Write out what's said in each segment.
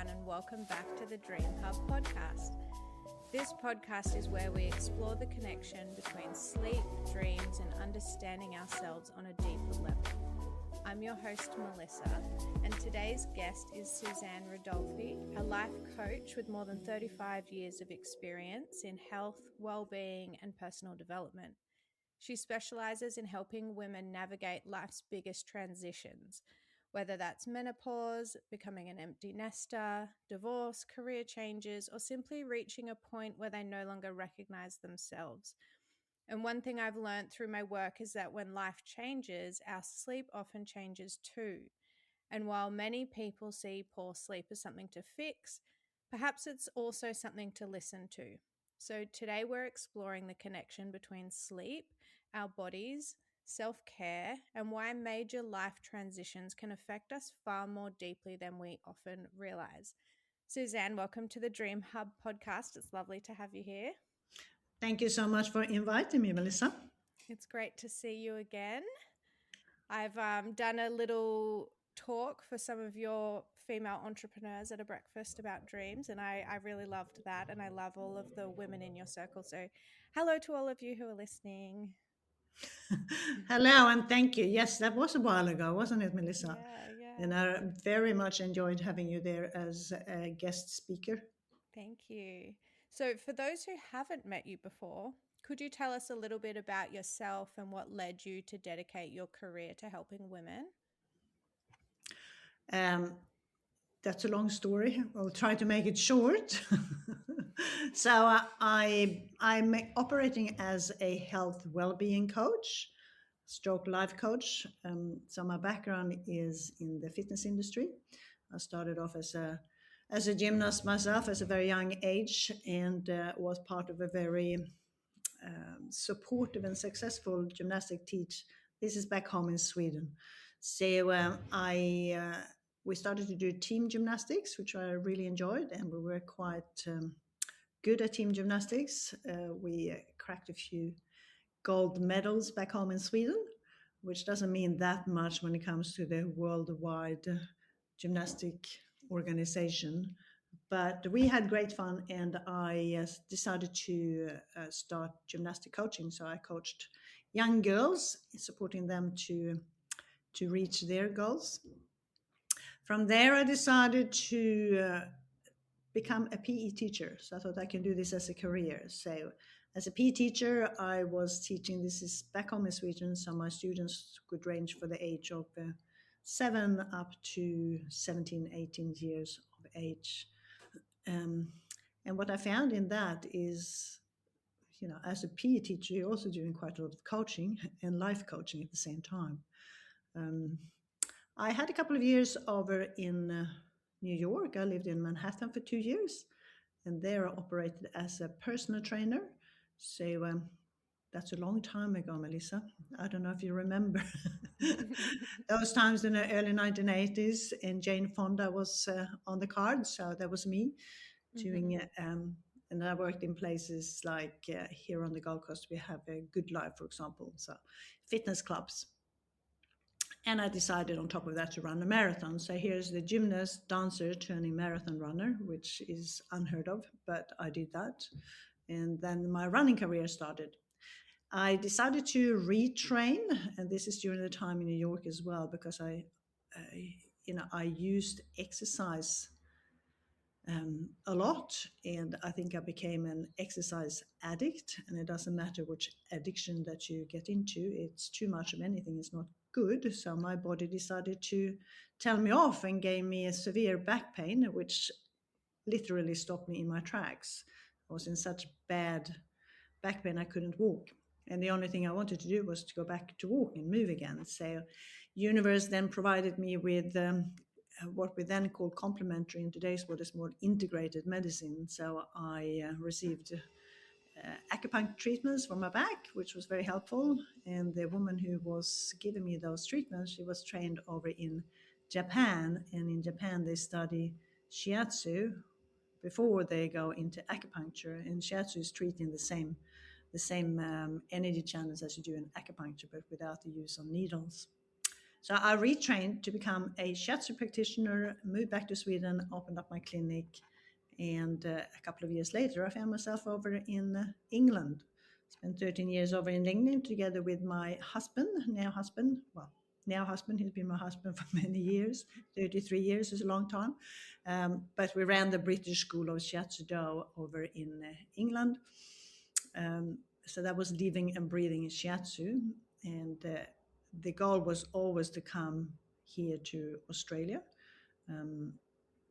Susanne, and welcome back to the Dream Hub podcast. This podcast is where we explore the connection between sleep, dreams, and understanding ourselves on a deeper level. I'm your host, Melissa, and today's guest is Susanne Ridolfi, a life coach with more than 35 years of experience in health, well-being, and personal development. She specializes in helping women navigate life's biggest transitions, whether that's menopause, becoming an empty nester, divorce, career changes, or simply reaching a point where they no longer recognize themselves. And one thing I've learned through my work is that when life changes, our sleep often changes too. And while many people see poor sleep as something to fix, perhaps it's also something to listen to. So today we're exploring the connection between sleep, our bodies, self-care, and why major life transitions can affect us far more deeply than we often realize. Susanne, welcome to the Dream Hub podcast. It's lovely to have you here. Thank you so much for inviting me, Melissa. It's great to see you again. I've done a little talk for some of your female entrepreneurs at a breakfast about dreams, and I really loved that, and I love all of the women in your circle. So hello to all of you who are listening. Hello and thank you. Yes, that was a while ago, wasn't it, Melissa? Yeah. And I very much enjoyed having you there as a guest speaker. Thank you. So for those who haven't met you before, could you tell us a little bit about yourself and what led you to dedicate your career to helping women? Um, that's a long story. I'll try to make it short. I'm operating as a health well-being coach, stroke life coach. So my background is in the fitness industry. I started off as a gymnast myself as a very young age, and was part of a very supportive and successful gymnastic teach. This is back home in Sweden. So I we started to do team gymnastics, which I really enjoyed, and we were quite good at team gymnastics. We cracked a few gold medals back home in Sweden, which doesn't mean that much when it comes to the worldwide gymnastic organization. But we had great fun, and I decided to start gymnastic coaching. So I coached young girls, supporting them to reach their goals. From there, I decided to become a PE teacher. So I thought I can do this as a career. So as a PE teacher, I was teaching, this is back home in Sweden, so my students could range for the age of 7 up to 17, 18 years of age. Um, and what I found in that is, as a PE teacher, you're also doing quite a lot of coaching and life coaching at the same time. Um, I had a couple of years over in New York. I lived in Manhattan for 2 years, and there I operated as a personal trainer. So that's a long time ago, Melissa. I don't know if you remember those times in the early 1980s, and Jane Fonda was on the card. So that was me doing and I worked in places like here on the Gold Coast, we have a Good Life, for example, so fitness clubs. And I decided on top of that to run a marathon. So here's the gymnast, dancer, turning marathon runner, which is unheard of, but I did that. And then my running career started. I decided to retrain, and this is during the time in New York as well, because I used exercise a lot, and I think I became an exercise addict. And it doesn't matter which addiction that you get into, it's too much of anything is not good. So my body decided to tell me off and gave me a severe back pain, which literally stopped me in my tracks. I was in such bad back pain I couldn't walk, and the only thing I wanted to do was to go back to walk and move again. So universe then provided me with what we then call complementary, in today's world is more integrated medicine. So I received acupuncture treatments for my back, which was very helpful. And the woman who was giving me those treatments, she was trained over in Japan, and in Japan they study shiatsu before they go into acupuncture. And shiatsu is treating the same energy channels as you do in acupuncture, but without the use of needles. So I retrained to become a shiatsu practitioner, moved back to Sweden, opened up my clinic, and a couple of years later, I found myself over in England. Spent 13 years over in England together with my husband, now husband. Well, now husband, he's been my husband for many years. 33 years is a long time. But we ran the British School of Shiatsu Do over in England. So that was living and breathing shiatsu. And the goal was always to come here to Australia. Um,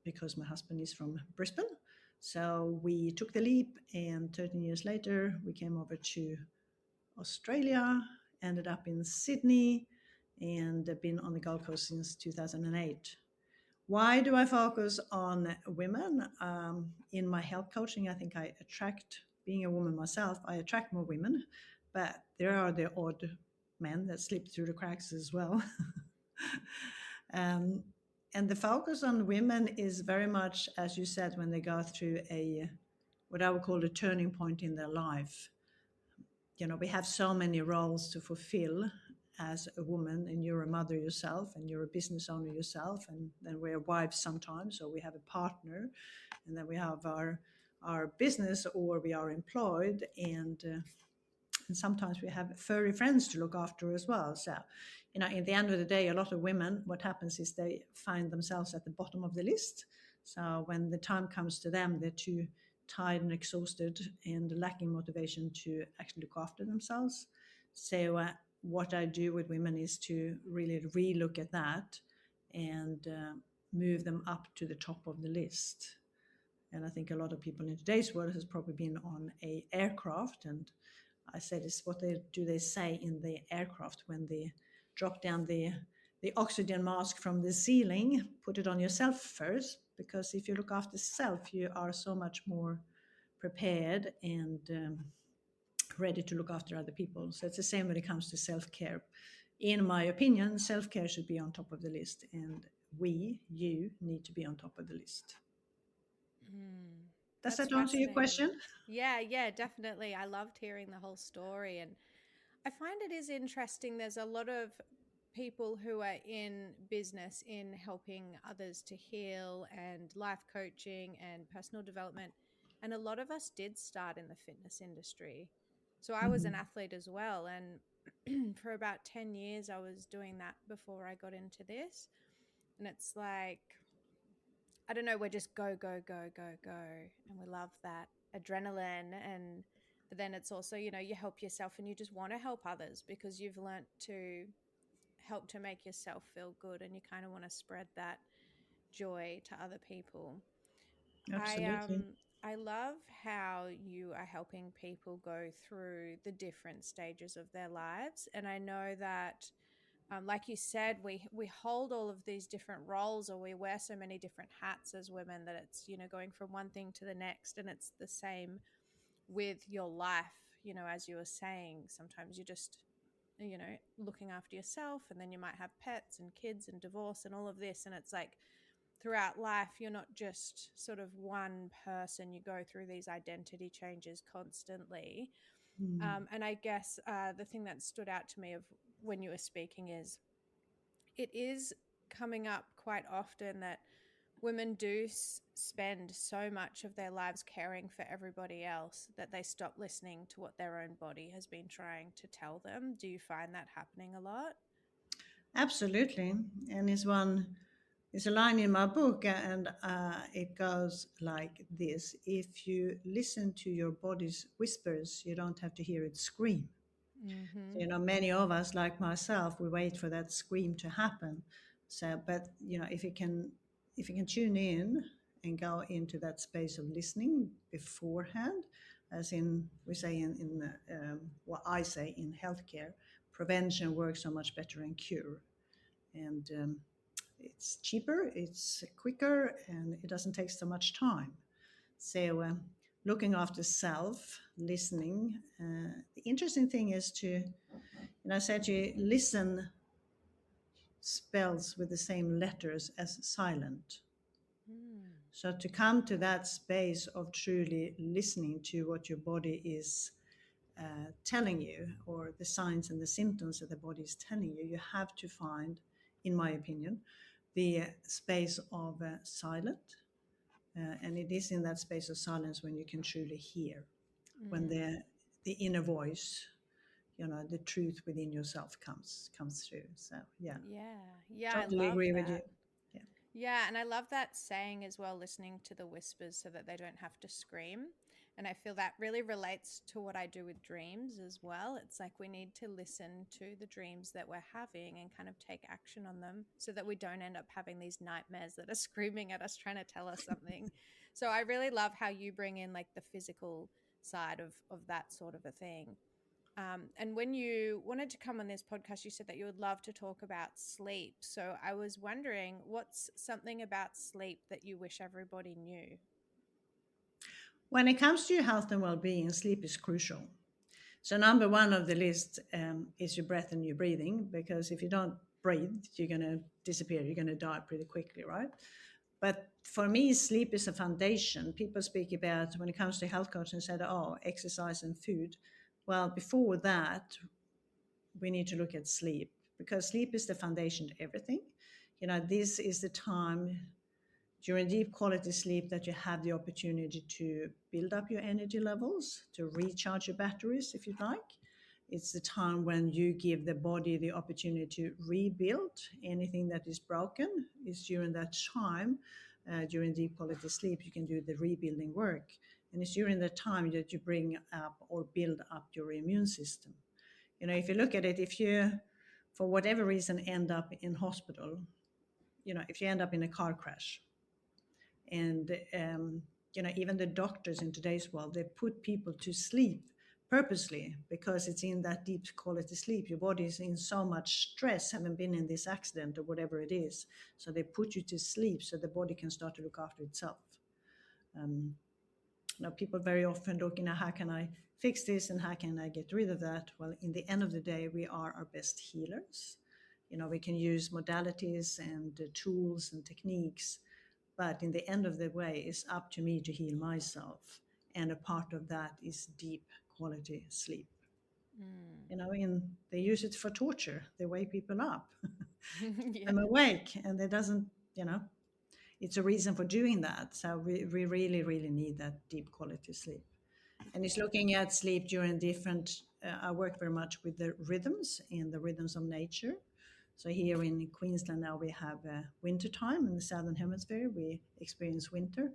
because my husband is from Brisbane. So we took the leap, and 13 years later, we came over to Australia, ended up in Sydney, and been on the Gold Coast since 2008. Why do I focus on women? In my health coaching, I think I attract, being a woman myself, I attract more women, but there are the odd men that slip through the cracks as well. um, and the focus on women is very much, as you said, when they go through a what I would call a turning point in their life. You know, we have so many roles to fulfill as a woman, and you're a mother yourself, and you're a business owner yourself, and then we're wives sometimes, or we have a partner, and then we have our business, or we are employed, and sometimes we have furry friends to look after as well. So, you know, in the end of the day, a lot of women, what happens is they find themselves at the bottom of the list. So when the time comes to them, they're too tired and exhausted and lacking motivation to actually look after themselves. So what I do with women is to really relook at that and move them up to the top of the list. And I think a lot of people in today's world has probably been on a aircraft, and I said, "Is what they say in the aircraft when they drop down the oxygen mask from the ceiling? Put it on yourself first, because if you look after self, you are so much more prepared and ready to look after other people." So it's the same when it comes to self-care. In my opinion, self-care should be on top of the list, and you need to be on top of the list. Mm, Does that's that answer your fascinating. question? Yeah, yeah, definitely. I loved hearing the whole story. And I find it is interesting. There's a lot of people who are in business in helping others to heal and life coaching and personal development. And a lot of us did start in the fitness industry. So I was an Mhm. athlete as well. And for about 10 years, I was doing that before I got into this. And it's like, I don't know, we're just go, go, go, go, go. And we love that adrenaline. And but then it's also, you help yourself and you just want to help others because you've learnt to help to make yourself feel good and you kind of want to spread that joy to other people. I Absolutely. I love how you are helping people go through the different stages of their lives, and I know that like you said, we hold all of these different roles, or we wear so many different hats as women that it's going from one thing to the next, and it's the same with your life. As you were saying, sometimes you're just looking after yourself, and then you might have pets and kids and divorce and all of this, and it's like throughout life you're not just sort of one person. You go through these identity changes constantly. Mm. And I guess the thing that stood out to me of when you were speaking is it is coming up quite often that women do spend so much of their lives caring for everybody else that they stop listening to what their own body has been trying to tell them. Do you find that happening a lot? Absolutely. And it's a line in my book, and it goes like this: if you listen to your body's whispers, you don't have to hear it scream. So, Mm-hmm. you know, many of us, like myself, we wait for that scream to happen. So, but you know, if you can tune in and go into that space of listening beforehand, as in we say in what I say in healthcare, prevention works so much better than cure, and it's cheaper, it's quicker, and it doesn't take so much time. So, looking after self, listening. The interesting thing is to, and I said to listen spells with the same letters as silent. Mm. So to come to that space of truly listening to what your body is telling you, or the signs and the symptoms that the body is telling you, you have to find in my opinion, the space of silent. And it is in that space of silence when you can truly hear, when Mm. the inner voice, the truth within yourself comes through. So yeah, Yeah. Yeah, I totally love agree with you. that. Yeah. Yeah, and I love that saying as well, listening to the whispers so that they don't have to scream. And I feel that really relates to what I do with dreams as well. It's like we need to listen to the dreams that we're having and kind of take action on them so that we don't end up having these nightmares that are screaming at us, trying to tell us something. So I really love how you bring in like the physical side of that sort of a thing. And when you wanted to come on this podcast, you said that you would love to talk about sleep. So I was wondering, what's something about sleep that you wish everybody knew? When it comes to your health and well-being, sleep is crucial. So number one of the list is your breath and your breathing, because if you don't breathe, you're going to disappear. You're going to die pretty quickly, right? But for me, sleep is a foundation. People speak about when it comes to health coaching, said, oh, exercise and food. Well, before that, we need to look at sleep, because sleep is the foundation to everything. This is the time during deep quality sleep that you have the opportunity to build up your energy levels, to recharge your batteries, if you like. It's the time when you give the body the opportunity to rebuild anything that is broken. It's during that time, during deep quality sleep, you can do the rebuilding work. And it's during that time that you bring up or build up your immune system. If you look at it, if you, for whatever reason, end up in hospital, if you end up in a car crash, and even the doctors in today's world, they put people to sleep purposely, because it's in that deep quality sleep your body is in so much stress, having been in this accident or whatever it is. So they put you to sleep so the body can start to look after itself. um, People very often look, how can I fix this and how can I get rid of that? Well, in the end of the day, we are our best healers. We can use modalities and tools and techniques, but in the end of the way, it's up to me to heal myself. And a part of that is deep quality sleep. Mm. And they use it for torture. They wake people up, keep Yeah. them awake, and it doesn't, you know, it's a reason for doing that. So we really, really need that deep quality sleep. And it's Yeah. looking at sleep during different, I work very much with the rhythms and the rhythms of nature. So here in Queensland now we have winter time in the southern hemisphere. We experience winter.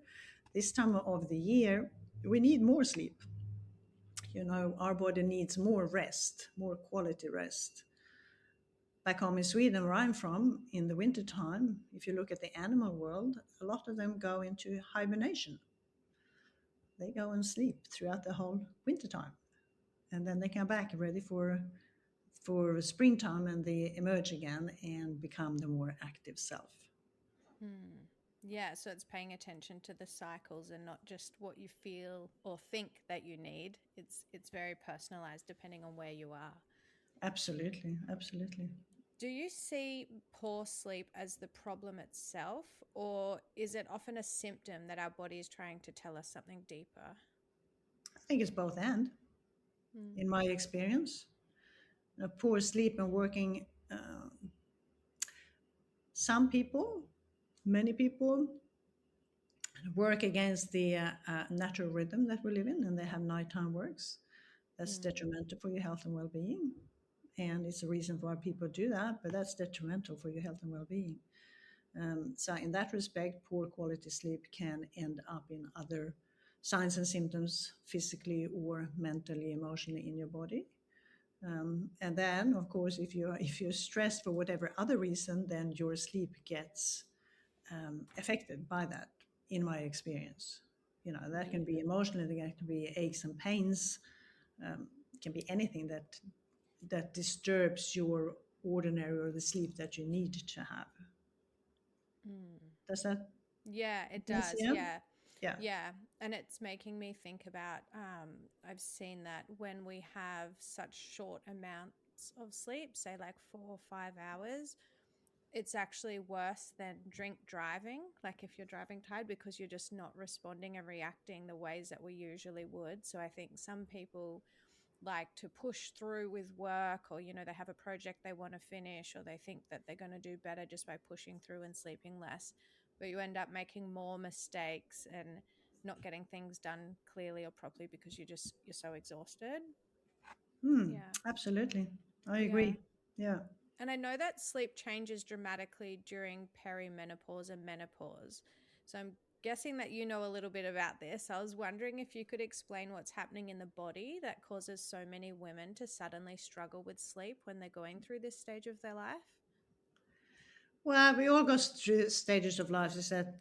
This time of the year, we need more sleep. Our body needs more rest, more quality rest. Back home in Sweden, where I'm from, in the winter time, if you look at the animal world, a lot of them go into hibernation. They go and sleep throughout the whole winter time, and then they come back ready for springtime, and they emerge again and become the more active self. Hmm. Yeah, so it's paying attention to the cycles and not just what you feel or think that you need. It's very personalized depending on where you are. Absolutely, absolutely. Do you see poor sleep as the problem itself, or is it often a symptom that our body is trying to tell us something deeper? I think it's both and, Mm. in my experience. Poor sleep and working. Some people, many people, work against the natural rhythm that we live in, and they have nighttime works. That's Mm. detrimental for your health and well-being, and it's a reason why people do that. But that's detrimental for your health and well-being. So in that respect, poor quality sleep can end up in other signs and symptoms, physically or mentally, emotionally, in your body. And then, of course, if you're stressed for whatever other reason, then your sleep gets affected by that. In my experience, that can Yeah. be emotionally, that can be aches and pains, it can be anything that disturbs your ordinary or the sleep that you need to have. Mm. Does that Yeah, it make sense? does. Yeah. Yeah. Yeah. Yeah. And it's making me think about I've seen that when we have such short amounts of sleep, say like 4 or 5 hours, it's actually worse than drink driving. Like if you're driving tired because you're just not responding and reacting the ways that we usually would. So I think some people like to push through with work, or they have a project they want to finish, or they think that they're going to do better just by pushing through and sleeping less, but you end up making more mistakes and not getting things done clearly or properly because you're so exhausted. Yeah. Absolutely. I Yeah. agree. Yeah. And I know that sleep changes dramatically during perimenopause and menopause. So I'm guessing that you know a little bit about this. I was wondering if you could explain what's happening in the body that causes so many women to suddenly struggle with sleep when they're going through this stage of their life. Well, we all go through stages of life. Is that,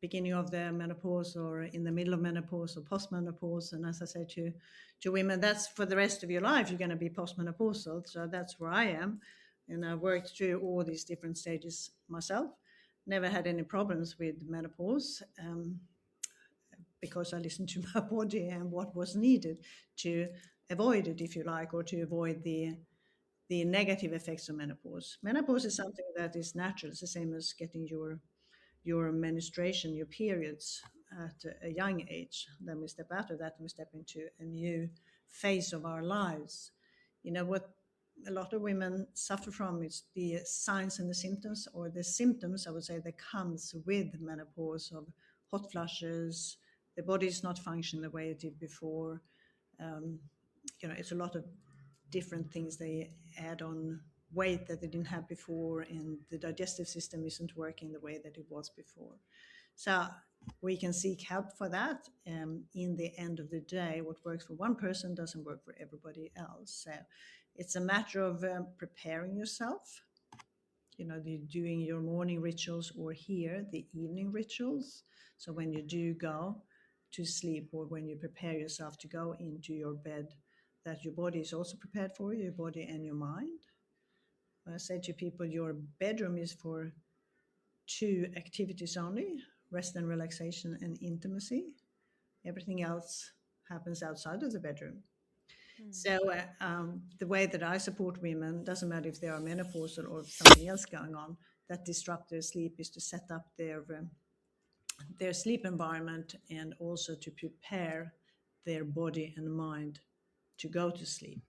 beginning of the menopause or in the middle of menopause or postmenopause? And as I say to women, that's for the rest of your life. You're going to be postmenopausal. So that's where I am. And I worked through all these different stages myself. Never had any problems with menopause because I listened to my body and what was needed to avoid it, if you like, or to avoid the negative effects of menopause. Menopause is Mm. something that is natural. It's the same as getting your menstruation, your periods at a young age. Then we step out of that and we step into a new phase of our lives. What a lot of women suffer from is the signs and the symptoms, or the symptoms, I would say, that comes with menopause of hot flushes, the body is not functioning the way it did before. Um, it's a lot of different things. They add on weight that they didn't have before, and the digestive system isn't working the way that it was before. So we can seek help for that. In the end of the day, what works for one person doesn't work for everybody else. So it's a matter of preparing yourself. Doing your morning rituals, or here the evening rituals. So when you do go to sleep, or when you prepare yourself to go into your bed, that your body is also prepared for you, your body and your mind. I say to people, your bedroom is for two activities only: rest and relaxation and intimacy. Everything else happens outside of the bedroom. Mm. So the way that I support women, doesn't matter if they are menopausal or something else going on that disrupt their sleep, is to set up their sleep environment, and also to prepare their body and mind to go to sleep.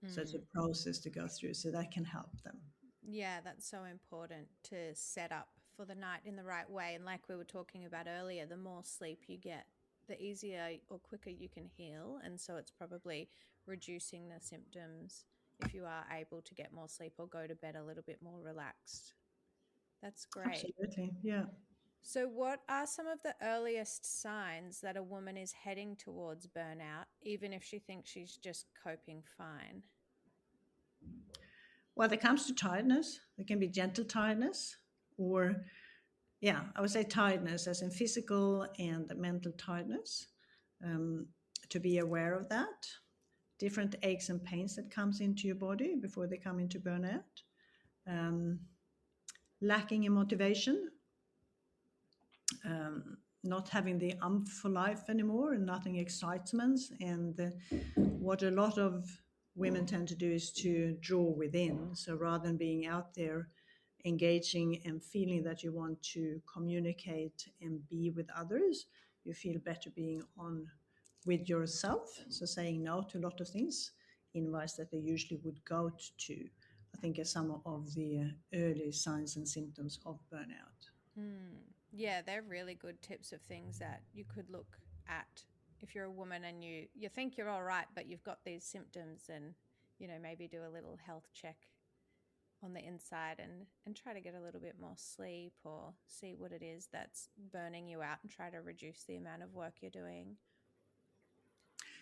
So it's a Mm. process to go through, so that can help them. Yeah, that's so important to set up for the night in the right way. And like we were talking about earlier, the more sleep you get, the easier or quicker you can heal. And so it's probably reducing the symptoms if you are able to get more sleep or go to bed a little bit more relaxed. That's great. Absolutely, yeah. So, what are some of the earliest signs that a woman is heading towards burnout, even if she thinks she's just coping fine? Well, it comes to tiredness. There can be gentle tiredness, or yeah, I would say tiredness, as in physical and mental tiredness. Um, to be aware of that, different aches and pains that comes into your body before they come into burnout. Um, Lacking in motivation, not having the umph for life anymore, and nothing excitements. And what a lot of women tend to do is to draw within. So rather than being out there engaging and feeling that you want to communicate and be with others, you feel better being on with yourself. So saying no to a lot of things, invites that they usually would go to, I think, are some of the early signs and symptoms of burnout. Hmm. Yeah, they're really good tips of things that you could look at if you're a woman and you think you're all right, but you've got these symptoms, and maybe do a little health check on the inside, and try to get a little bit more sleep, or see what it is that's burning you out and try to reduce the amount of work you're doing.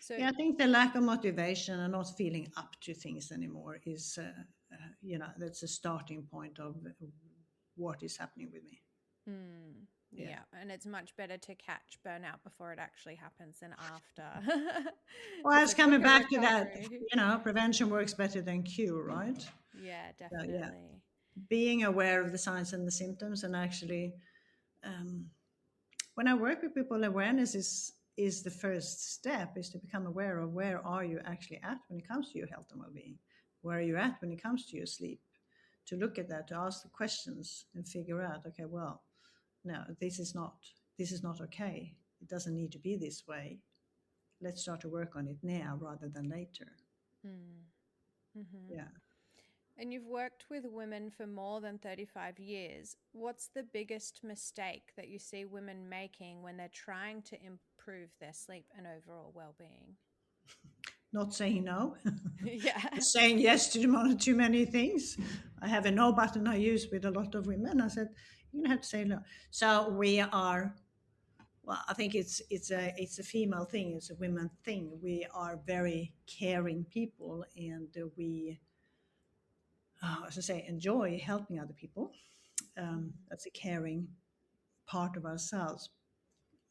So, Yeah, I think the lack of motivation and not feeling up to things anymore is, that's a starting point of what is happening with me. Yeah. yeah, and it's much better to catch burnout before it actually happens than after. Well, It's it's a coming quicker back to that, recovery. prevention works better than cure, right? Yeah, So, yeah, definitely. being aware of the signs and the symptoms, and actually, um, when I work with people, awareness is the first step, is to become aware of where are you actually at when it comes to your health and well-being. Where are you at when it comes to your sleep? To look at that, to ask the questions and figure out, okay, well, no, this is not okay. It doesn't need to be this way. let's start to work on it now rather than later. Mm. Mm-hmm. Yeah. And you've worked with women for more than 35 years. What's the biggest mistake that you see women making when they're trying to improve their sleep and overall well-being? Not saying no, Yeah. saying yes to too many things. I have a no button I use with a lot of women. I said, you're gonna have to say no. So we are. Well, I think it's a female thing. It's a women thing. We are very caring people, and we, as I say, enjoy helping other people. Mm. That's a caring part of ourselves.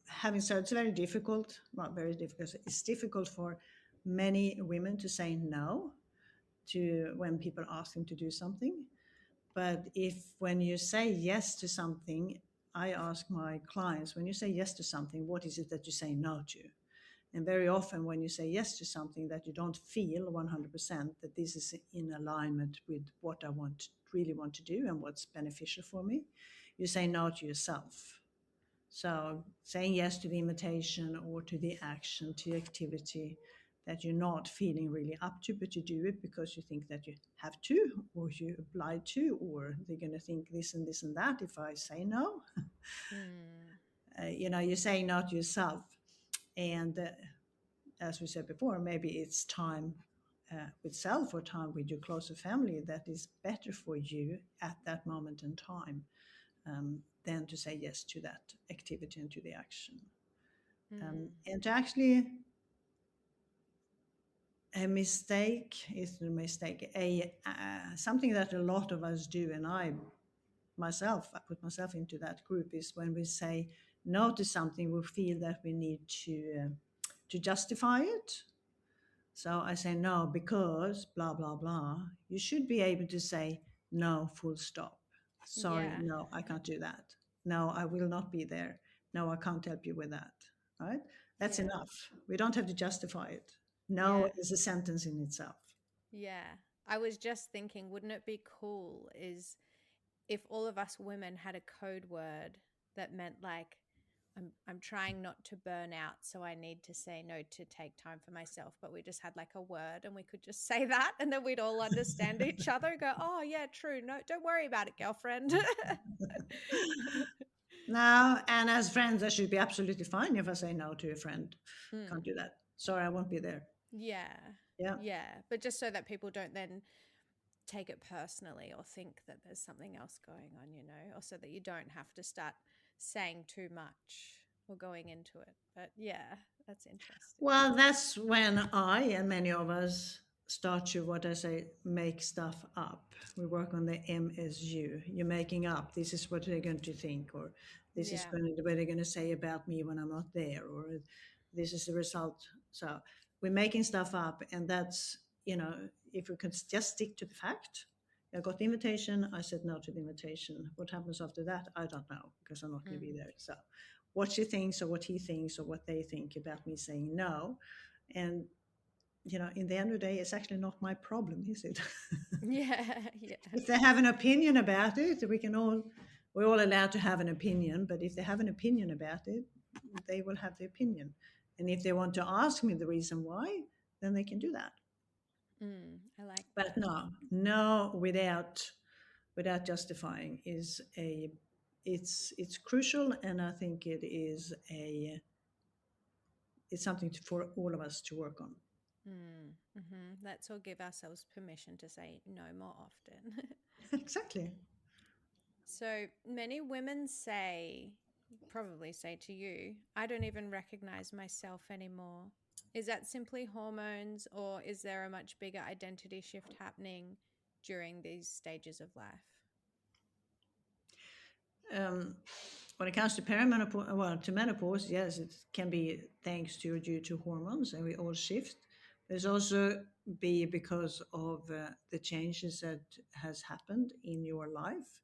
Having said, it's very difficult. Not very difficult. It's difficult for many women to say no to when people ask them to do something. But if when you say yes to something, I ask my clients, when you say yes to something, what is it that you say no to? And very often, when you say yes to something that you don't feel 100% that this is in alignment with what I really want to do and what's beneficial for me, you say no to yourself. So saying yes to the invitation or to the action, to the activity that you're not feeling really up to, but you do it because you think that you have to, or you obliged to, or they're going to think this and that if I say no. Mm. You're saying no to yourself. And as we said before, maybe it's time with self or time with your closer family that is better for you at that moment in time than to say yes to that activity and to the action. Mm. And to actually, a mistake is a mistake. Something that a lot of us do, and I put myself into that group, is when we say no to something, we feel that we need to justify it. So I say no because blah blah blah. You should be able to say no, full stop. Sorry, Yeah. no, I can't do that. No, I will not be there. No, I can't help you with that. Right? That's Yeah. enough. We don't have to justify it. No Yeah. is a sentence in itself. Yeah. I was just thinking, wouldn't it be cool is if all of us women had a code word that meant like I'm trying not to burn out, so I need to say no to take time for myself, but we just had like a word and we could just say that and then we'd all understand each other, go, "Oh, yeah, true. No, don't worry about it, girlfriend." Now, and as friends, I should be absolutely fine if I say no to a friend. Can't Mm. do that. Sorry, I won't be there. Yeah. Yeah. Yeah, but just so that people don't then take it personally or think that there's something else going on, or so that you don't have to start saying too much or going into it. But yeah, that's interesting. Well, that's when I and many of us start to, what I say, make stuff up. We work on the MSU. You're making up. This is what they're going to think, or this is Yeah. what they're going to say about me when I'm not there, or this is the result. So we're making stuff up, and that's if we could just stick to the fact. I got the invitation. I said no to the invitation. What happens after that? I don't know because I'm not going to be Mm. there. So what she thinks or what he thinks or what they think about me saying no. And, in the end of the day, it's actually not my problem, is it? Yeah. Yeah. If they have an opinion about it, we're all allowed to have an opinion, but if they have an opinion about it, they will have the opinion. And if they want to ask me the reason why, then they can do that. I like But that. no, without justifying is it's crucial, and I think it's something for all of us to work on. Let's all give ourselves permission to say no more often. Exactly. So many women probably say to you, I don't even recognize myself anymore. Is that simply hormones, or is there a much bigger identity shift happening during these stages of life? Um, when it comes to perimenopause, well, to menopause, yes, it can be thanks to or due to hormones, and we all shift. There's also be because of the changes that has happened in your life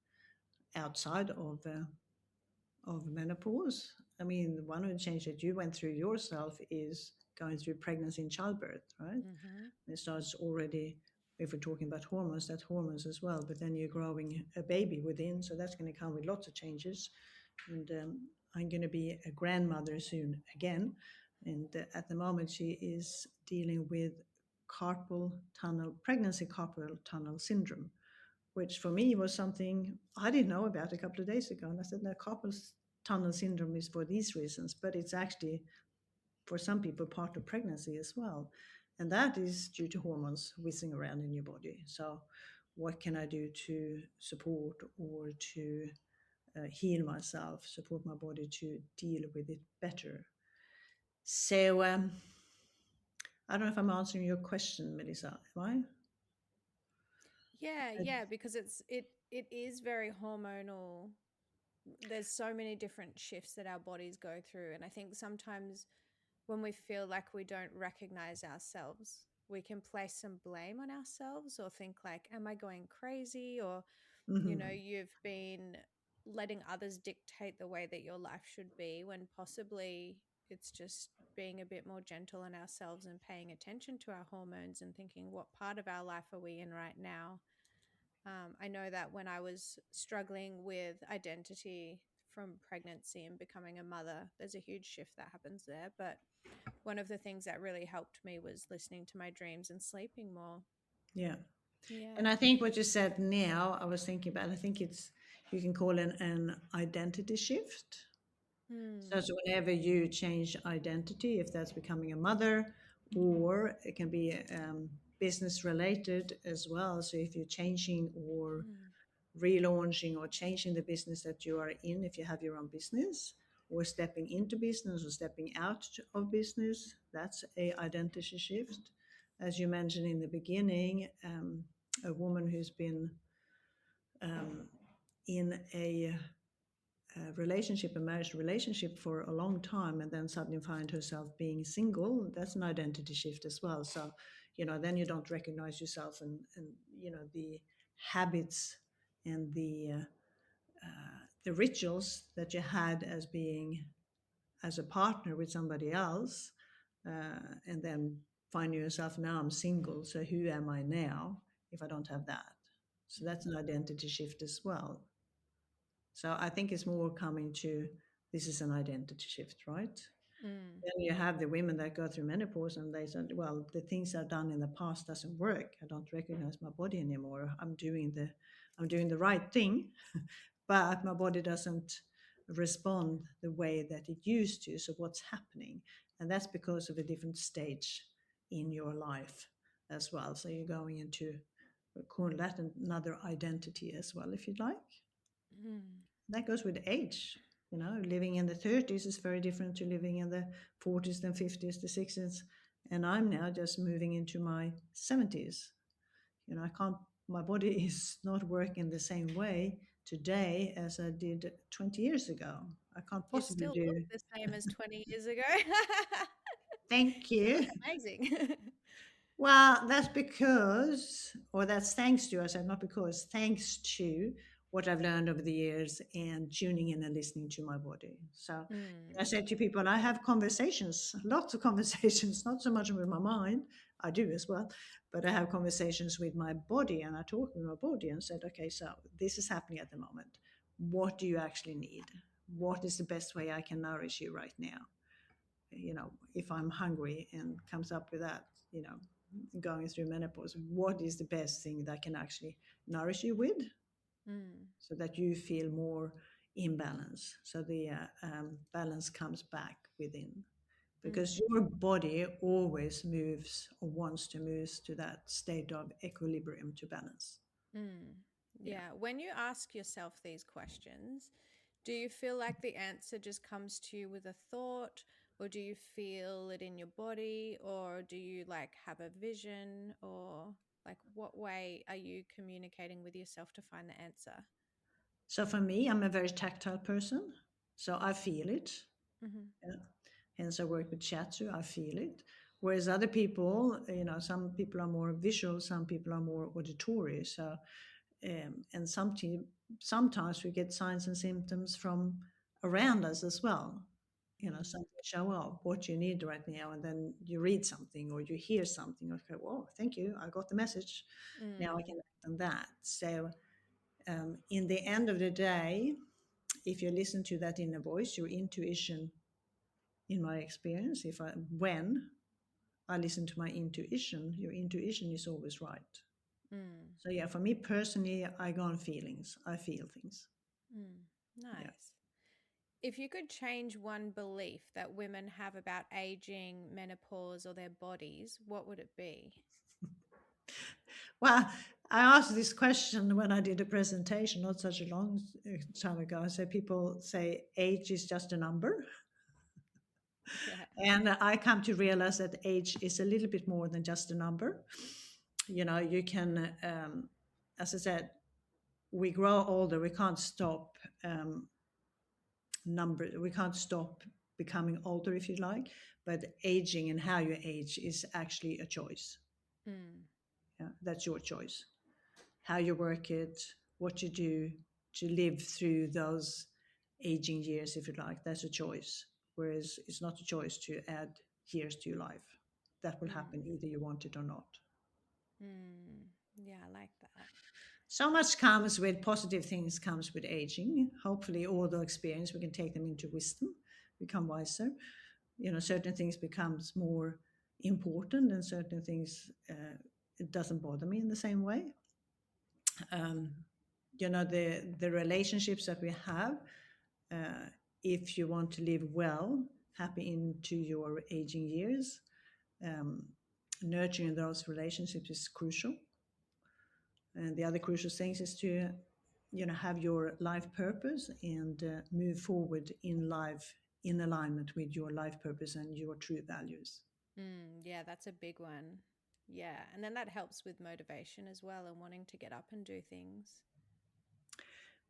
outside of menopause. I mean, one of the changes that you went through yourself is going through pregnancy and childbirth, right? Mm-hmm. It starts already, if we're talking about hormones, that's hormones as well. But then you're growing a baby within, so that's going to come with lots of changes. And I'm going to be a grandmother soon again. And at the moment, she is dealing with pregnancy carpal tunnel syndrome, which for me was something I didn't know about a couple of days ago. And I said, no, tunnel syndrome is for these reasons, but it's actually for some people part of pregnancy as well. And that is due to hormones whizzing around in your body. So, what can I do to support or to heal myself, support my body to deal with it better? So, I don't know if I'm answering your question, Melissa. Am I? Yeah, yeah, because it is very hormonal. There's so many different shifts that our bodies go through, and I think sometimes when we feel like we don't recognize ourselves, we can place some blame on ourselves or think like, am I going crazy? Or, Mm-hmm. you've been letting others dictate the way that your life should be, when possibly it's just being a bit more gentle on ourselves and paying attention to our hormones and thinking, what part of our life are we in right now? I know that when I was struggling with identity from pregnancy and becoming a mother, there's a huge shift that happens there. But one of the things that really helped me was listening to my dreams and sleeping more. Yeah. And Yeah. I think what you said now, I was thinking about, I think it's, you can call it an identity shift. So, Mm. whenever you change identity, if that's becoming a mother, or it can be business related as well. So, if you're changing or Mm. relaunching or changing the business that you are in, if you have your own business, or stepping into business or stepping out of business, that's a identity shift. As you mentioned in the beginning, a woman who's been um, in a relationship, a marriage relationship for a long time, and then suddenly find herself being single, that's an identity shift as well. So, then you don't recognize yourself, and the habits and the rituals that you had as being as a partner with somebody else, and then find yourself, now I'm single, so who am I now if I don't have that? So that's an identity shift as well. So I think it's more coming to, this is an identity shift, right? Mm. Then you have the women that go through menopause and they said, well, the things I've done in the past doesn't work. I don't recognize my body anymore. I'm doing the right thing, but my body doesn't respond the way that it used to. So what's happening? And that's because of a different stage in your life as well. So you're going into, we call that another identity as well, if you'd like. Mm. That goes with age. Living in the 30s is very different to living in the 40s, then 50s, the 60s. And I'm now just moving into my 70s. I can't, my body is not working the same way today as I did 20 years ago. I can't You possibly still look do. the same as 20 years ago. Thank You you. look amazing. Well, that's because, or that's thanks to, I said not because, thanks to what I've learned over the years and tuning in and listening to my body. So I Mm. said to people, I have conversations, lots of conversations, not so much with my mind, I do as well, but I have conversations with my body, and I talk with my body and said, okay, so this is happening at the moment. What do you actually need? What is the best way I can nourish you right now? If I'm hungry and comes up with that, going through menopause, what is the best thing that can actually nourish you with, Mm. so that you feel more in balance, so the balance comes back within, because Mm. your body always moves or wants to move to that state of equilibrium, to balance. Mm. Yeah. Yeah. When you ask yourself these questions, do you feel like the answer just comes to you with a thought, or do you feel it in your body, or do you like have a vision, or like what way are you communicating with yourself to find the answer? So for me, I'm a very tactile person, so I feel it. Mm-hmm. Yeah. Hence I work with shiatsu, I feel it. Whereas other people, some people are more visual, some people are more auditory. So, and sometimes we get signs and symptoms from around us as well. Mm. Something show up, what you need right now, and then you read something or you hear something. Okay, well, thank you, I got the message. Now I Mm. can act on that. So, in the end of the day, if you listen to that inner voice, your intuition in my experience. If I when I listen to my intuition, your intuition is always right. Mm. So yeah, for me personally, I go on feelings. I feel things. Mm. Yeah. Nice. If you could change one belief that women have about aging, menopause, or their bodies, what would it be? Well, I asked this question when I did a presentation not such a long time ago. I said people say age is just a number. Yeah. And I come to realize that age is a little bit more than just a number. You know, you can, as I said, we grow older. We can't stop we can't stop becoming older, if you like. But aging and how you age is actually a choice. Mm. Yeah, that's your choice. How you work it, what you do to live through those aging years, if you like, that's a choice. Whereas it's not a choice to add years to your life. That will happen Mm. either you want it or not. Mm. Yeah, I like that. So much comes with positive things comes with aging. Hopefully all the experience we can take them into wisdom, become wiser. You know, certain things becomes more important and certain things it doesn't bother me in the same way. um, you know, the relationships that we have, uh, if you want to live well, happy into your aging years, um, nurturing those relationships is crucial. And the other crucial things is to, you know, have your life purpose and move forward in life in alignment with your life purpose and your true values. Mm. Yeah, that's a big one. Yeah. And then that helps with motivation as well and wanting to get up and do things.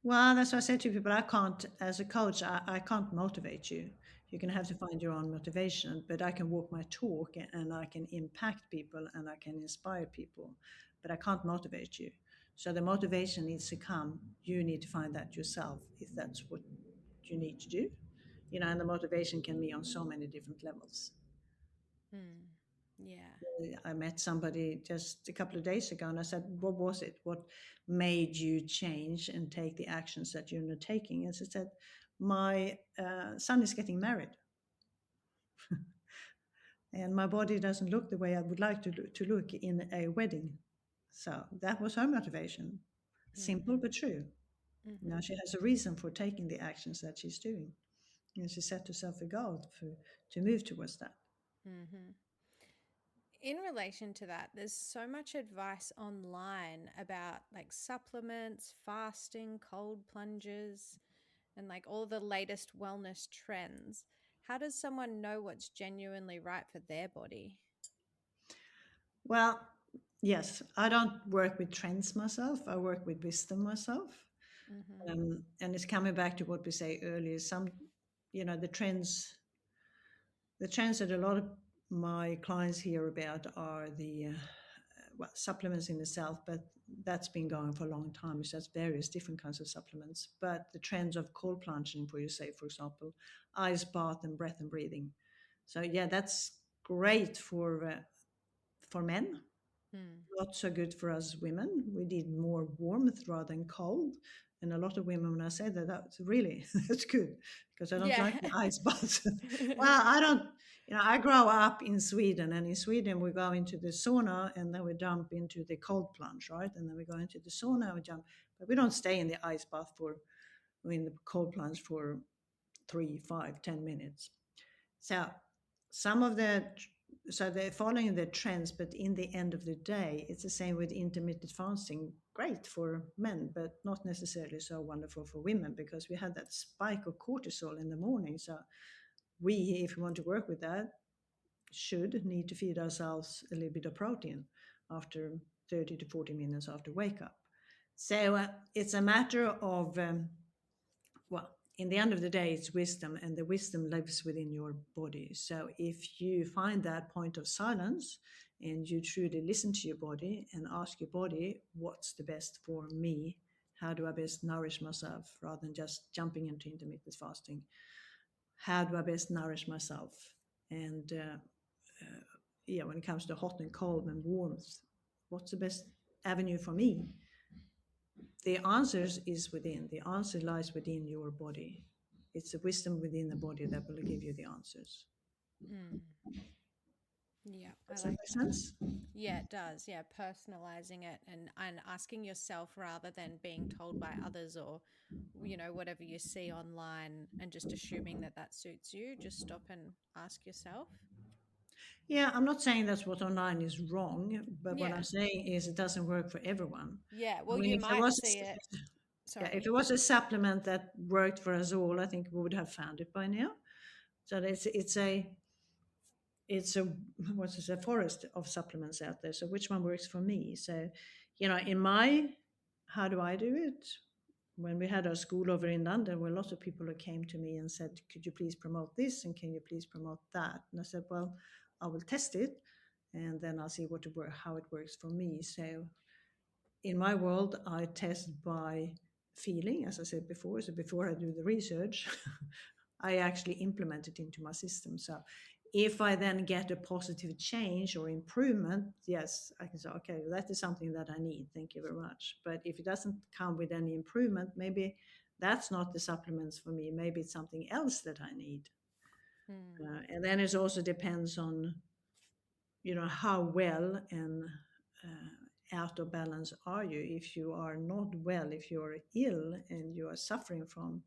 Well, that's what I said to people. I can't, as a coach, I can't motivate you. You're going to have to find your own motivation, but I can walk my talk and I can impact people and I can inspire people, but I can't motivate you. So the motivation needs to come. You need to find that yourself if that's what you need to do. You know, and the motivation can be on so many different levels. Mm. Yeah. I met somebody just a couple of days ago and I said, what was it? What made you change and take the actions that you're not taking? And she said, my son is getting married and my body doesn't look the way I would like to look in a wedding. So that was her motivation. Simple Mm-hmm. but true. Now Mm-hmm. she has a reason for taking the actions that she's doing. And she set herself a goal to move towards that. Mm-hmm. In relation to that, there's so much advice online about like supplements, fasting, cold plunges, and like all the latest wellness trends. How does someone know what's genuinely right for their body? Well, yes, I don't work with trends myself. I work with wisdom myself. Mm-hmm. And it's coming back to what we say earlier. Some, you know, the trends that a lot of my clients hear about are the well, supplements in itself, but that's been going for a long time. So that's various different kinds of supplements. But the trends of cold plunging, for you say, for example, ice bath and breath and breathing. So yeah, that's great for men, Mm. not so good for us women. We need more warmth rather than cold. And a lot of women, when I say that, that's really that's good because I don't Yeah. like the ice baths. Well, I don't. You know, I grow up in Sweden, and in Sweden we go into the sauna and then we jump into the cold plunge, right? And then we go into the sauna and we jump, but we don't stay in the ice bath in the cold plunge for 3, 5, 10 minutes. So some of the so they're following the trends, but in the end of the day, it's the same with intermittent fasting. Great for men, but not necessarily so wonderful for women because we had that spike of cortisol in the morning. So we, if we want to work with that, should need to feed ourselves a little bit of protein after 30 to 40 minutes after wake up. So it's a matter of well, in the end of the day, it's wisdom, and the wisdom lives within your body. So if you find that point of silence and you truly listen to your body and ask your body, what's the best for me? How do I best nourish myself rather than just jumping into intermittent fasting? How do I best nourish myself? And yeah, when it comes to hot and cold and warmth, what's the best avenue for me? The answer lies within your body. it's the wisdom within the body that will give you the answers. Mm. Yeah, I Does that like make that. sense? Yeah, it does. Yeah, personalizing it and asking yourself rather than being told by others or whatever you see online and just assuming that that suits you. Just stop and ask yourself. Yeah, I'm not saying that's what online is wrong, but what I'm Yeah. saying is it doesn't work for everyone. Yeah, I well, mean, you if there might was see it. yeah, if Sorry. it was a supplement that worked for us all, I think we would have found it by now. So it's a what's this, a forest of supplements out there. So which one works for me? So, in my how do I do it? When we had our school over in London, there were lots of people who came to me and said, "Could you please promote this and can you please promote that?" And I said, "Well, I will test it, and then I'll see how it works for me." So in my world, I test by feeling, as I said before. So before I do the research, I actually implement it into my system. So if I then get a positive change or improvement, yes, I can say, okay, that is something that I need. Thank you very much. But if it doesn't come with any improvement, maybe that's not the supplements for me. Maybe it's something else that I need. Mm. And then it also depends on, how well and out of balance are you. If you are not well, if you are ill and you are suffering from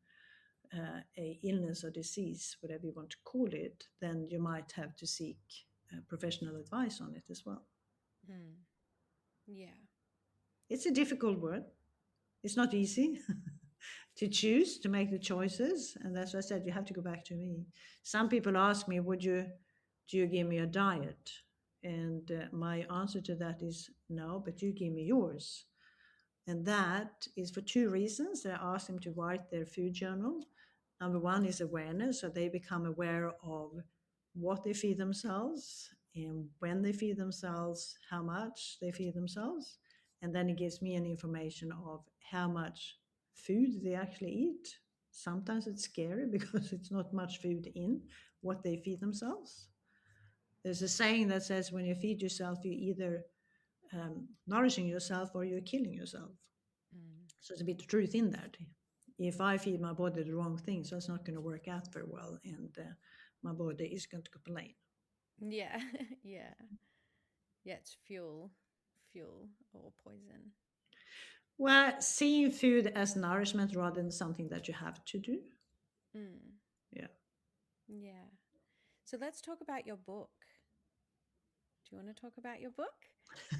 a illness or disease, whatever you want to call it, then you might have to seek professional advice on it as well. Mm. Yeah. It's a difficult word. It's not easy to choose, to make the choices, and that's why I said you have to go back to me. Some people ask me, do you give me a diet? And my answer to that is no, but you give me yours. And that is for two reasons. I ask them to write their food journal. Number one is awareness, so they become aware of what they feed themselves and when they feed themselves, how much they feed themselves. And then it gives me an information of how much food they actually eat. Sometimes it's scary because it's not much food in what they feed themselves. There's a saying that says when you feed yourself, you either nourishing yourself or you're killing yourself. Mm. So there's a bit of truth in that. If I feed my body the wrong thing, so it's not going to work out very well, and my body is going to complain. Yeah. Yeah. Yeah, it's fuel or poison. Well, seeing food as nourishment rather than something that you have to do. Mm. Yeah, Yeah. So let's talk about your book. Do you want to talk about your book?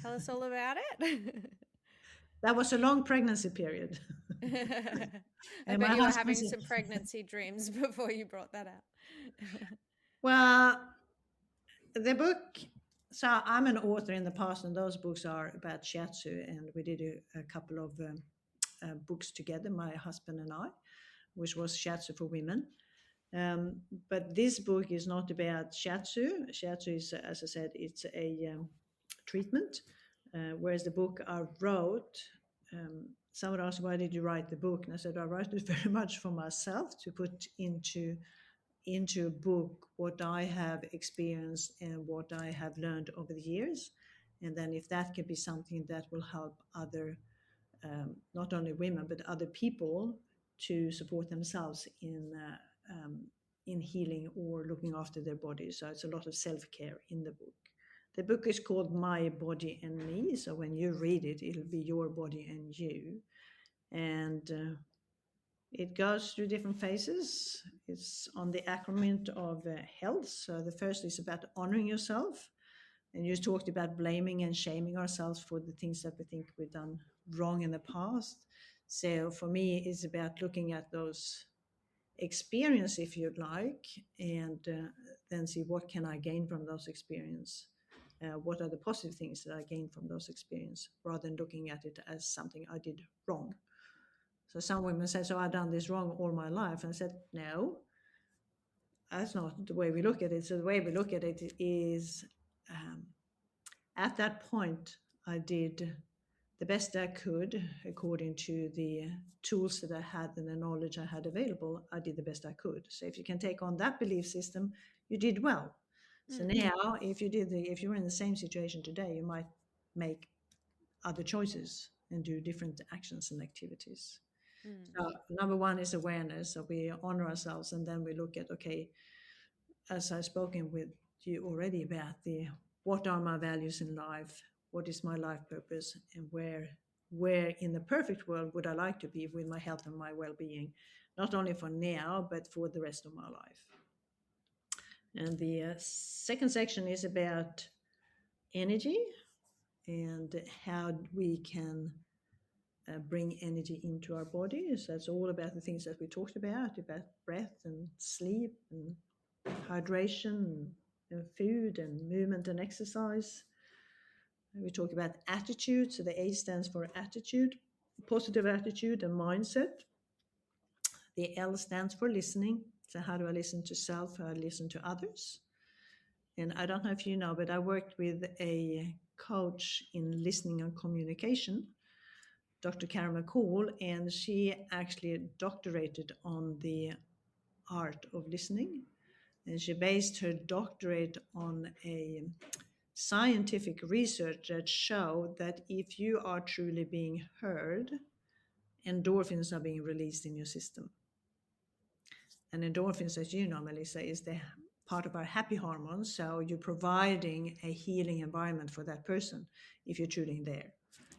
Tell us all about it. that was a long pregnancy period, I and bet my you were husband having said, some pregnancy dreams before you brought that out. "Well, the book." So I'm an author in the past, and those books are about shiatsu, and we did a couple of books together, my husband and I, which was shiatsu for women. Um, but this book is not about shiatsu. Shiatsu is, as I said, it's a treatment. Whereas the book I wrote, someone asked, "Why did you write the book?" And I said, "I wrote it very much for myself to put into a book what I have experienced and what I have learned over the years, and then if that can be something that will help other, not only women but other people to support themselves in healing or looking after their bodies. So it's a lot of self care in the book. The book is called My Body and Me. So when you read it, it'll be your body and you. And it goes through different phases. It's on the acronym of health. So the first is about honoring yourself. And you talked about blaming and shaming ourselves for the things that we think we've done wrong in the past. So for me, it's about looking at those experience, if you'd like, and then see what can I gain from those experience. What are the positive things that I gain from those experience, rather than looking at it as something I did wrong. So some women say, "So I've done this wrong all my life," and I said, "No, that's not the way we look at it." So the way we look at it is, um, at that point, I did the best I could according to the tools that I had and the knowledge I had available. I did the best I could. So if you can take on that belief system, you did well. So Mm. now, if you're in the same situation today, you might make other choices and do different actions and activities. Mm. So number one is awareness. So we honor ourselves, and then we look at, okay, as I've spoken with you already about the what are my values in life, what is my life purpose, and where in the perfect world would I like to be with my health and my well-being, not only for now but for the rest of my life. And the second section is about energy and how we can bring energy into our body. So it's all about the things that we talked about breath and sleep and hydration and food and movement and exercise. We talk about attitude. So the A stands for attitude, positive attitude and mindset. The L stands for listening. So how do I listen to self? How do I listen to others? And I don't know if you know, but I worked with a coach in listening and communication, Dr. Karen McCall, and she actually doctorated on the art of listening. And she based her doctorate on a scientific research that showed that if you are truly being heard, endorphins are being released in your system. And endorphins, as you know, Melissa, is the part of our happy hormones. So you're providing a healing environment for that person if you're truly there.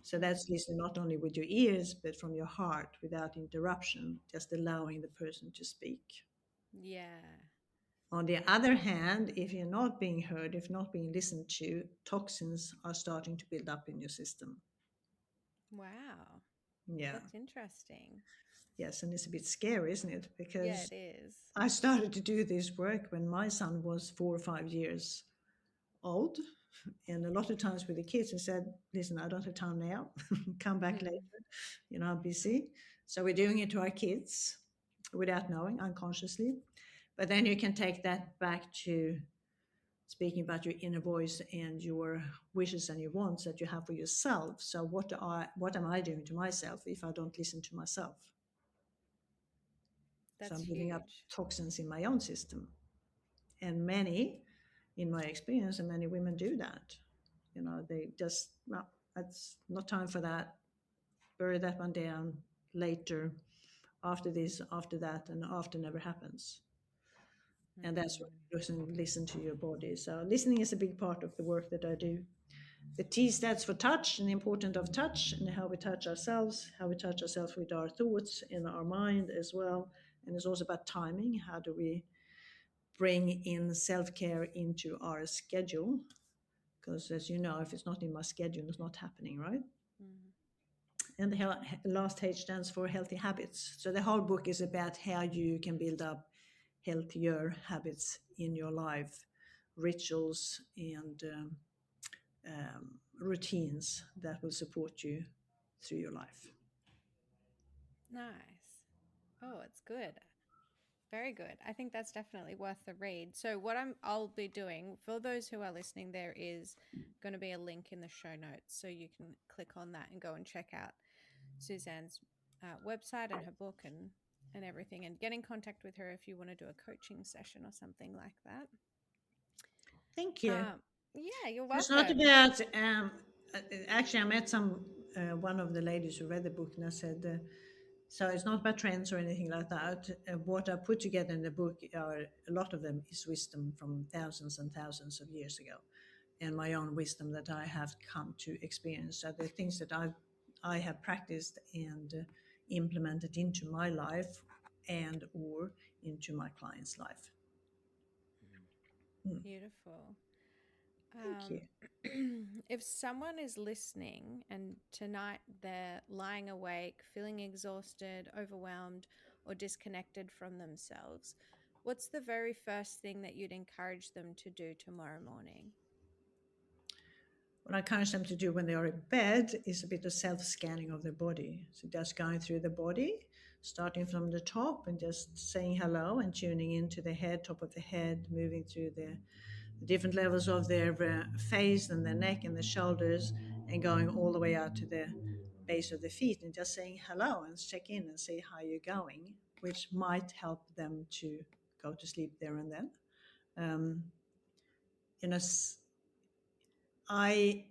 So that's Mm. listening not only with your ears, but from your heart without interruption, just allowing the person to speak. Yeah. On the other hand, if you're not being heard, if not being listened to, toxins are starting to build up in your system. Wow. Yeah, That's interesting. yes, and it's a bit scary, isn't it? Yeah, Because it is. I started to do this work when my son was 4 or 5 years old. And a lot of times with the kids, I said, listen, I don't have time now. Come back later. I'm busy. So we're doing it to our kids without knowing, unconsciously. But then you can take that back to speaking about your inner voice and your wishes and your wants that you have for yourself. So what am I doing to myself if I don't listen to myself? So That's I'm building up huge. toxins in my own system. And many, in my experience, and many women do that. They just, no, it's not time for that. Bury that one down later, after this, after that, and after never happens. And that's what Mm. listen to your body. So listening is a big part of the work that I do. The T stands for touch and the importance of touch and how we touch ourselves, how we touch ourselves with our thoughts in our mind as well. And it's also about timing. How do we bring in self care into our schedule? Because as you know, if it's not in my schedule, it's not happening, right? Mm. And the last H stands for healthy habits. So the whole book is about how you can build up healthier habits in your life, rituals and routines that will support you through your life. Nice. Oh, it's good. Very good. I think that's definitely worth the read. So what I'll be doing for those who are listening, there is going to be a link in the show notes, so you can click on that and go and check out Suzanne's website and her book and everything, and get in contact with her if you want to do a coaching session or something like that. Thank you. Yeah, you're It's not welcome. about, actually, I met one of the ladies who read the book and I said, so it's not about trends or anything like that. What I put together in the book are a lot of them is wisdom from thousands and thousands of years ago, and my own wisdom that I have come to experience. So the things that I have practiced and implemented into my life and or into my client's life. Mm, Beautiful. thank you. If someone is listening and tonight they're lying awake, feeling exhausted, overwhelmed, or disconnected from themselves, what's the very first thing that you'd encourage them to do tomorrow morning? What I encourage them to do when they are in bed is a bit of self-scanning of their body. So just going through the body, starting from the top and just saying hello and tuning into the head, top of the head, moving through the different levels of their face and their neck and the shoulders, and going all the way out to the base of the feet and just saying hello and check in and say how you're going, which might help them to go to sleep there and then. Um, you know, I,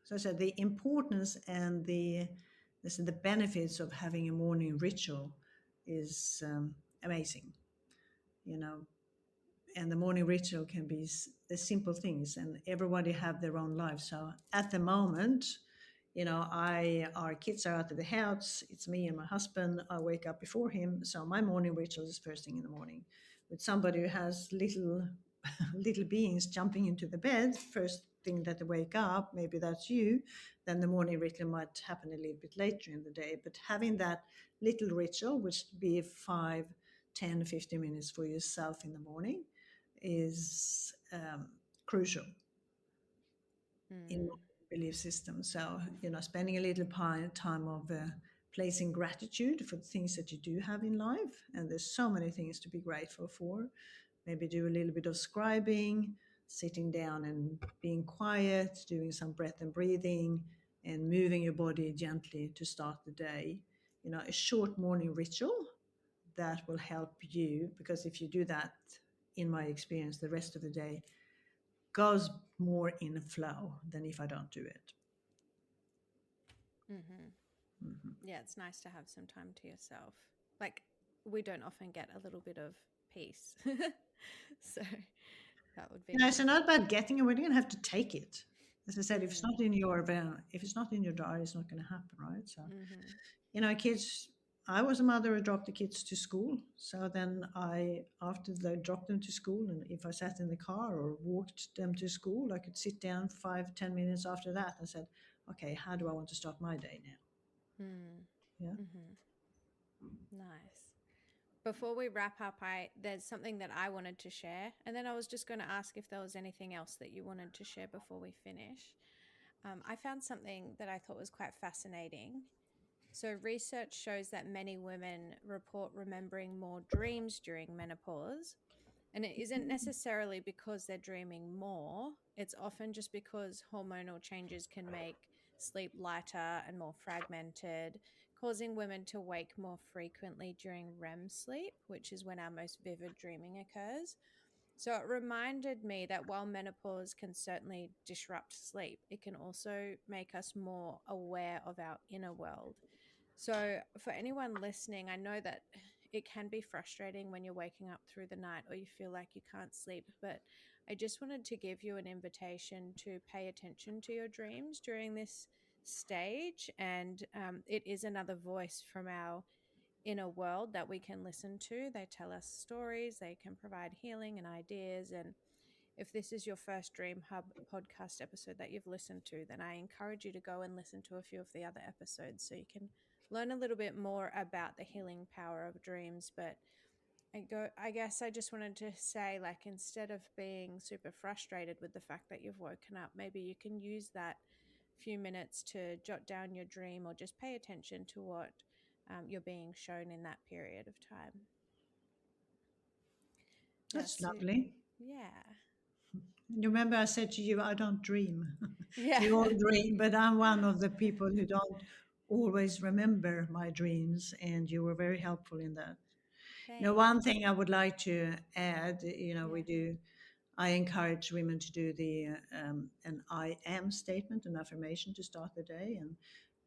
so I said the importance and the this is the benefits of having a morning ritual is amazing, you know. And the morning ritual can be the simple things, and everybody have their own life. So at the moment, I our kids are out of the house. It's me and my husband. I wake up before him, so my morning ritual is first thing in the morning. With somebody who has little little beings jumping into the bed first thing that they wake up, maybe that's you, then the morning ritual might happen a little bit later in the day. But having that little ritual, which be 5, 10, 15 minutes for yourself in the morning, is crucial in my Mm. belief system. So, spending a little time of placing gratitude for the things that you do have in life. And there's so many things to be grateful for. Maybe do a little bit of scribing, sitting down and being quiet, doing some breath and breathing, and moving your body gently to start the day. A short morning ritual that will help you, because if you do that, in my experience, the rest of the day goes more in a flow than if I don't do it. Mm-hmm. Mhm. Yeah, it's nice to have some time to yourself. Like, we don't often get a little bit of peace. So that would be Yeah, it's nice. not about getting it. We're going to have to take it. As I said, if it's Mm. not in your if it's not in your diary, it's not going to happen, right? So, Mm-hmm. kids. I was a mother who dropped the kids to school. So then after they dropped them to school, and if I sat in the car or walked them to school, I could sit down 5, 10 minutes after that and said, okay, how do I want to start my day now? Mm. Yeah. Mm-hmm. Nice. Before we wrap up, there's something that I wanted to share, and then I was just going to ask if there was anything else that you wanted to share before we finish. I found something that I thought was quite fascinating. So, research shows that many women report remembering more dreams during menopause. And it isn't necessarily because they're dreaming more, it's often just because hormonal changes can make sleep lighter and more fragmented, causing women to wake more frequently during REM sleep, which is when our most vivid dreaming occurs. So it reminded me that while menopause can certainly disrupt sleep, it can also make us more aware of our inner world. So, for anyone listening, I know that it can be frustrating when you're waking up through the night or you feel like you can't sleep, but I just wanted to give you an invitation to pay attention to your dreams during this stage. And it is another voice from our inner world that we can listen to. They tell us stories, they can provide healing and ideas. And if this is your first Dream Hub podcast episode that you've listened to, then I encourage you to go and listen to a few of the other episodes so you can learn a little bit more about the healing power of dreams. But I guess I just wanted to say, like, instead of being super frustrated with the fact that you've woken up, maybe you can use that few minutes to jot down your dream or just pay attention to what you're being shown in that period of time. Yeah, That's so lovely. yeah. You remember I said to you, I don't dream. Yeah. We all dream, but I'm one of the people who don't always remember my dreams, and you were very helpful in that. One Thanks. thing I would like to add, we Yeah. do, I encourage women to do an I am statement, an affirmation to start the day. And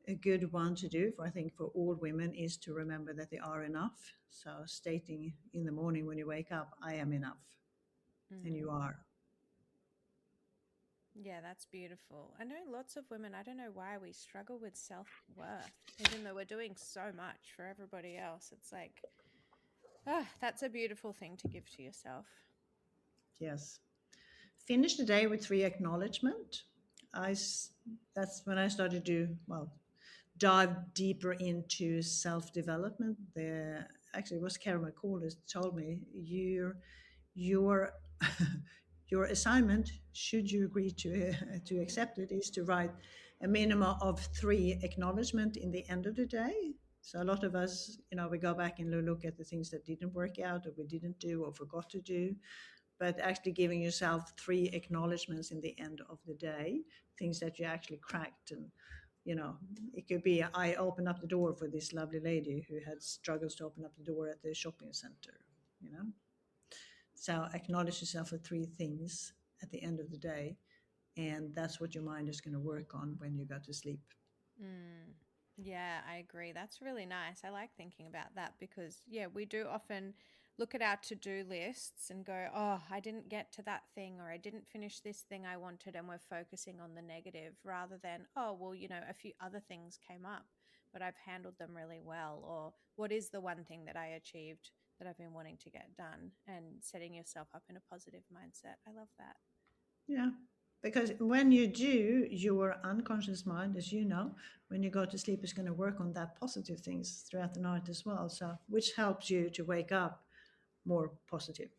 a good one to do, I think, for all women is to remember that they are enough. So stating in the morning when you wake up, I am enough, and you Mm. are. Yeah, that's beautiful. I know lots of women, I don't know why we struggle with self-worth, even though we're doing so much for everybody else. It's like, ah, that's a beautiful thing to give to yourself. Yes. Finish the day with 3 acknowledgement. That's when I started to, well, dive deeper into self-development. There actually it was Karen McCall who told me your your assignment, should you agree to accept it, is to write a minimum of 3 acknowledgement in the end of the day. So a lot of us, we go back and look at the things that didn't work out or we didn't do or forgot to do, but actually giving yourself 3 acknowledgements in the end of the day, things that you actually cracked. And it could be, I opened up the door for this lovely lady who had struggles to open up the door at the shopping center. you know so acknowledge yourself for 3 things at the end of the day, and that's what your mind is going to work on when you go to sleep. Mm. Yeah, I agree. That's really nice. I like thinking about that because, yeah, we do often look at our to do lists and go, oh, I didn't get to that thing or I didn't finish this thing I wanted. And we're focusing on the negative rather than, oh, well, a few other things came up, but I've handled them really well. Or what is the one thing that I achieved that I've been wanting to get done, and setting yourself up in a positive mindset. I love that. Yeah. Because when you do, your unconscious mind, as you know, when you go to sleep, is going to work on that positive things throughout the night as well. So, which helps you to wake up more positive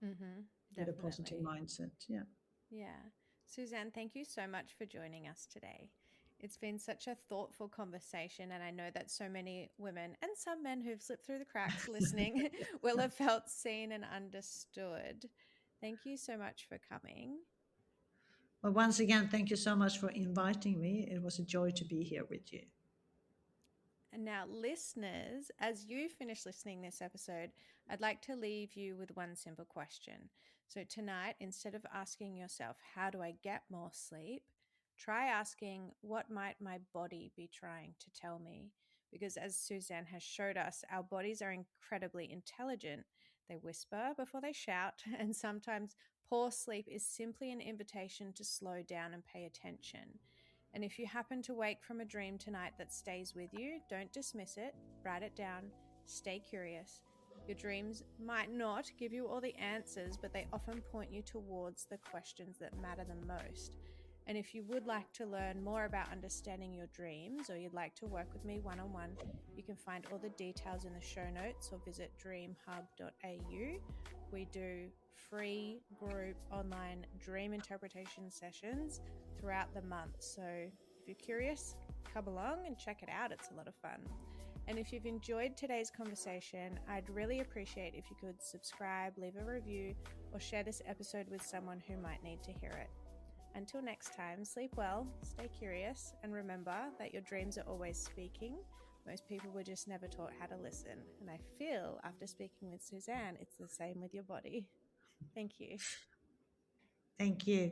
Mm-hmm. with a positive Definitely. mindset. Yeah. Yeah. Susanne, thank you so much for joining us today. It's been such a thoughtful conversation, and I know that so many women and some men who've slipped through the cracks listening will have felt seen and understood. Thank you so much for coming. Well, once again, thank you so much for inviting me. It was a joy to be here with you. And now, listeners, as you finish listening this episode, I'd like to leave you with one simple question. So tonight, instead of asking yourself, how do I get more sleep? Try asking, what might my body be trying to tell me? Because as Susanne has showed us, our bodies are incredibly intelligent. They whisper before they shout, and sometimes poor sleep is simply an invitation to slow down and pay attention. And if you happen to wake from a dream tonight that stays with you, don't dismiss it, write it down, stay curious. Your dreams might not give you all the answers, but they often point you towards the questions that matter the most. And if you would like to learn more about understanding your dreams, or you'd like to work with me one on one, you can find all the details in the show notes or visit dreamhub.au. We do free group online dream interpretation sessions throughout the month. So if you're curious, come along and check it out. It's a lot of fun. And if you've enjoyed today's conversation, I'd really appreciate if you could subscribe, leave a review, or share this episode with someone who might need to hear it. Until next time, sleep well, stay curious, and remember that your dreams are always speaking. Most people were just never taught how to listen. And I feel after speaking with Susanne, it's the same with your body. Thank you. Thank you.